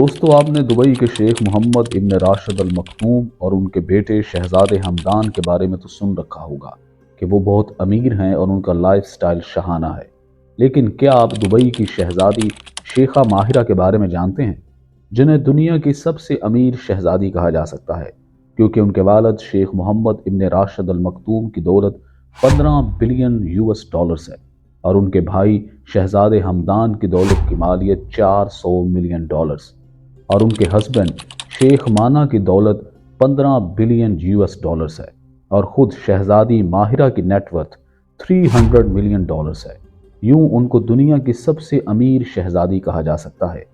दोस्तों, आपने दुबई के शेख मोहम्मद इब्न राशिद अल मखदूम और उनके बेटे शहजादे हमदान के बारे में तो सुन रखा होगा कि वो बहुत अमीर हैं और उनका लाइफस्टाइल शहाना है। लेकिन क्या आप दुबई की शहजादी शेखा माहिरा के बारे में जानते हैं, जिन्हें दुनिया की सबसे अमीर शहजादी कहा जा सकता है, क्योंकि उनके वालिद शेख मोहम्मद इब्न राशिद अल मखदूम की दौलत 15 बिलियन यूएस डॉलर्स है और उनके भाई शहजादे हमदान की दौलत की मालियत 400 मिलियन डॉलर्स और उनके हस्बैंड शेख माना की दौलत 15 बिलियन यूएस डॉलर्स है और खुद शहजादी माहिरा की नेटवर्थ 300 मिलियन डॉलर्स है। यूं उनको दुनिया की सबसे अमीर शहजादी कहा जा सकता है।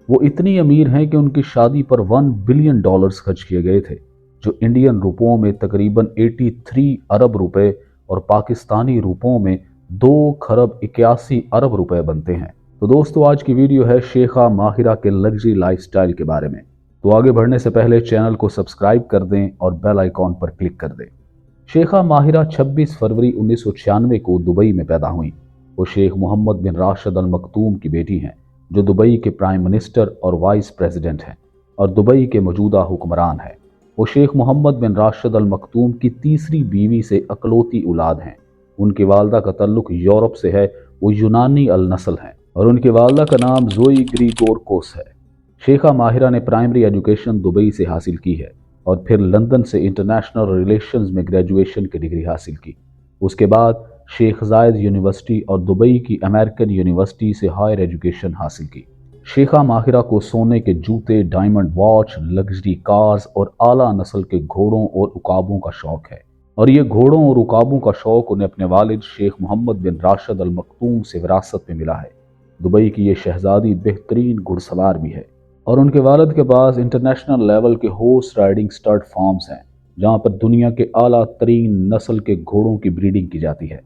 वो इतनी अमीर हैं कि उनकी शादी पर 1 बिलियन डॉलर्स खर्च किए गए थे, जो इंडियन रुपयों में तकरीबन 83 अरब रुपए और पाकिस्तानी रुपयों में 2 खरब 81 अरब रुपए बनते हैं। तो दोस्तों, आज की वीडियो है शेखा माहिरा के लग्जरी लाइफस्टाइल के बारे में। तो आगे बढ़ने से पहले चैनल को सब्सक्राइब कर दें और बेल आइकॉन पर क्लिक कर दें। शेखा माहिरा 26 फरवरी 1996 को दुबई में पैदा हुई। वो शेख मोहम्मद बिन राशिद अल मखदूम की बेटी हैं, जो दुबई के प्राइम मिनिस्टर और वाइस प्रेसिडेंट हैं और दुबई के मौजूदा हुक्मरान हैं। वो शेख मोहम्मद बिन राशिद अल मखदूम की तीसरी बीवी से अकलौती औलाद हैं। उनकी वालदा का तल्लुक यूरोप से है, वो यूनानी अल नस्ल हैं और उनकी वालदा का नाम जोई ग्रीगोरकोस है। शेखा माहिरा ने प्राइमरी एजुकेशन दुबई से हासिल की है और फिर लंदन से इंटरनेशनल रिलेशंस में ग्रेजुएशन की डिग्री हासिल की। उसके बाद शेख जायद यूनिवर्सिटी और दुबई की अमेरिकन यूनिवर्सिटी से हायर एजुकेशन हासिल की। शेखा माहिरा को सोने के जूते, डायमंड वॉच, लग्जरी कार्स और आला नस्ल के घोड़ों और उकाबों का शौक है और ये घोड़ों और उकाबों का शौक उन्हें अपने वालिद शेख मोहम्मद बिन राशिद अल मखदूम से विरासत में मिला है। दुबई की ये शहजादी बेहतरीन घुड़सवार भी है और उनके वालिद के पास इंटरनेशनल लेवल के हॉर्स राइडिंग स्टड फार्म्स हैं, जहां पर दुनिया के आला तरीन नस्ल के घोड़ों की ब्रीडिंग की जाती है।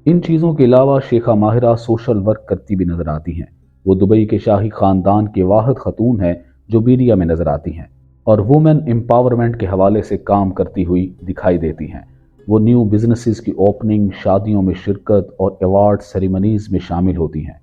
इन चीज़ों के अलावा शेखा माहिरा सोशल वर्क करती भी नजर आती हैं। वो दुबई के शाही खानदान की वाहिद खतून है जो मीडिया में नजर आती हैं और वुमेन एम्पावरमेंट के हवाले से काम करती हुई दिखाई देती हैं। वो न्यू बिजनेसेस की ओपनिंग, शादियों में शिरकत और अवार्ड सेरेमनीज में शामिल होती हैं।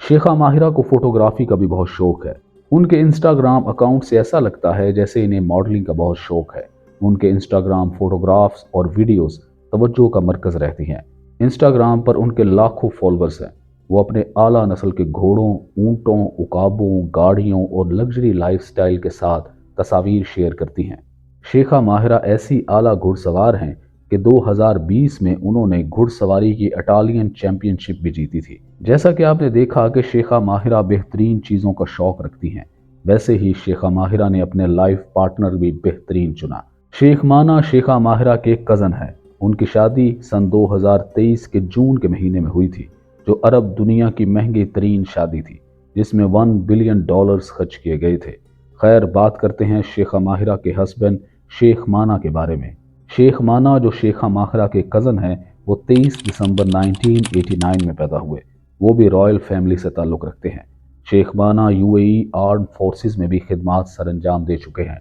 शेखा माहिरा को फोटोग्राफी का भी बहुत शौक है। उनके इंस्टाग्राम अकाउंट से ऐसा लगता है जैसे इन्हें मॉडलिंग का बहुत शौक है। उनके इंस्टाग्राम फोटोग्राफ्स और वीडियोस तवज्जो का मरकज रहती हैं। इंस्टाग्राम पर उनके लाखों फॉलोअर्स हैं। वो अपने आला नस्ल के घोड़ों, ऊंटों, उकाबों, गाड़ियों और लग्जरी लाइफस्टाइल के साथ तस्वीर शेयर करती हैं। शेखा माहिरा ऐसी आला घुड़सवार हैं कि 2020 में उन्होंने घुड़सवारी की इटालियन चैंपियनशिप भी जीती थी। जैसा कि आपने देखा कि शेखा माहिरा बेहतरीन चीज़ों का शौक रखती हैं, वैसे ही शेखा माहिरा ने अपने लाइफ पार्टनर भी बेहतरीन चुना। शेख माना शेखा माहिरा के कज़न है। उनकी शादी सन 2023 के जून के महीने में हुई थी, जो अरब दुनिया की महंगी तरीन शादी थी, जिसमें 1 बिलियन डॉलर्स खर्च किए गए थे। खैर, बात करते हैं शेखा माहिरा के हस्बैंड शेख माना के बारे में। शेख माना, जो शेखा माहिरा के कज़न हैं, वो 23 दिसंबर 1989 में पैदा हुए। वो भी रॉयल फैमिली से ताल्लुक़ रखते हैं। शेख माना यूएई आर्म फोर्सेस में भी खिदमात सरअंजाम दे चुके हैं।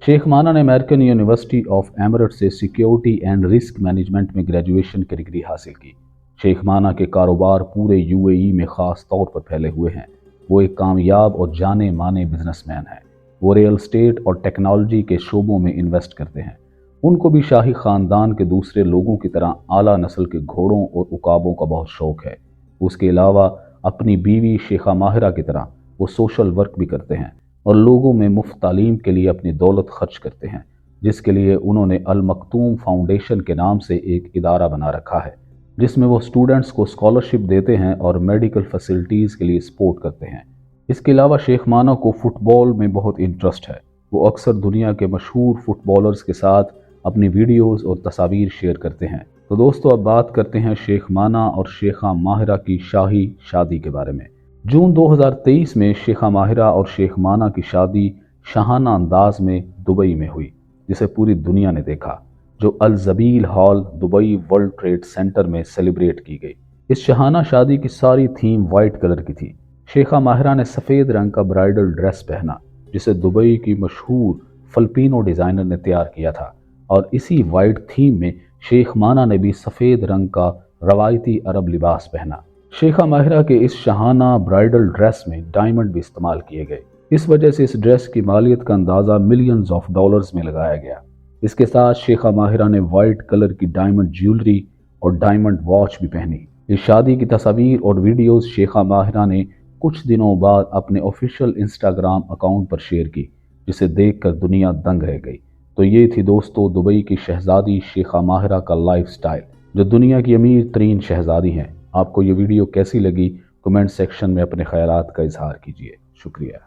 शेख माना ने अमेरिकन यूनिवर्सिटी ऑफ एमिरेट्स से सिक्योरिटी एंड रिस्क मैनेजमेंट में ग्रेजुएशन की डिग्री हासिल की। शेख माना के कारोबार पूरे यूएई में ख़ास तौर पर फैले हुए हैं। वो एक कामयाब और जाने माने बिजनेसमैन हैं। वो रियल एस्टेट और टेक्नोलॉजी के शोबों में इन्वेस्ट करते हैं। उनको भी शाही खानदान के दूसरे लोगों की तरह आला नस्ल के घोड़ों और उकाबों का बहुत शौक है। उसके अलावा अपनी बीवी शेखा माहिरा की तरह वो सोशल वर्क भी करते हैं और लोगों में मुफ्त तालीम के लिए अपनी दौलत खर्च करते हैं, जिसके लिए उन्होंने अल मखदूम फाउंडेशन के नाम से एक इदारा बना रखा है, जिसमें वो स्टूडेंट्स को स्कॉलरशिप देते हैं और मेडिकल फैसिलिटीज़ के लिए सपोर्ट करते हैं। इसके अलावा शेख माना को फुटबॉल में बहुत इंटरेस्ट है। वो अक्सर दुनिया के मशहूर फुटबॉलर्स के साथ अपनी वीडियोस और तस्वीर शेयर करते हैं। तो दोस्तों, अब बात करते हैं शेख माना और शेखा माहिरा की शाही शादी के बारे में। जून 2023 में शेखा माहिरा और शेख माना की शादी शाहाना अंदाज में दुबई में हुई, जिसे पूरी दुनिया ने देखा, जो Al Jabeel hall Dubai world trade centre में सेलिब्रेट की गई। इस शाहाना शादी की सारी थीम वाइट कलर की थी। शेखा माहिरा ने सफ़ेद रंग का ब्राइडल ड्रेस पहना, जिसे दुबई की मशहूर फलपीनो डिज़ाइनर ने तैयार किया था, और इसी वाइट थीम में शेख माना ने भी सफ़ेद रंग का रवायती अरब लिबास पहना। शेखा माहिरा के इस शाहाना ब्राइडल ड्रेस में डायमंड भी इस्तेमाल किए गए। اس وجہ سے اس ڈریس کی مالیت کا اندازہ ملینز آف ڈالرز میں لگایا گیا۔ اس کے ساتھ شیخہ ماہرہ نے وائٹ کلر کی ڈائمنڈ جیولری اور ڈائمنڈ واچ بھی پہنی۔ اس شادی کی تصاویر اور ویڈیوز شیخہ ماہرہ نے کچھ دنوں بعد اپنے آفیشیل انسٹاگرام اکاؤنٹ پر شیئر کی، جسے دیکھ کر دنیا دنگ رہ گئی۔ تو یہ تھی دوستو دبئی کی شہزادی شیخہ ماہرہ کا لائف سٹائل، جو دنیا کی امیر ترین شہزادی ہیں۔ آپ کو یہ ویڈیو کیسی لگی؟ کمنٹ سیکشن میں اپنے خیالات کا اظہار کیجیے۔ شکریہ۔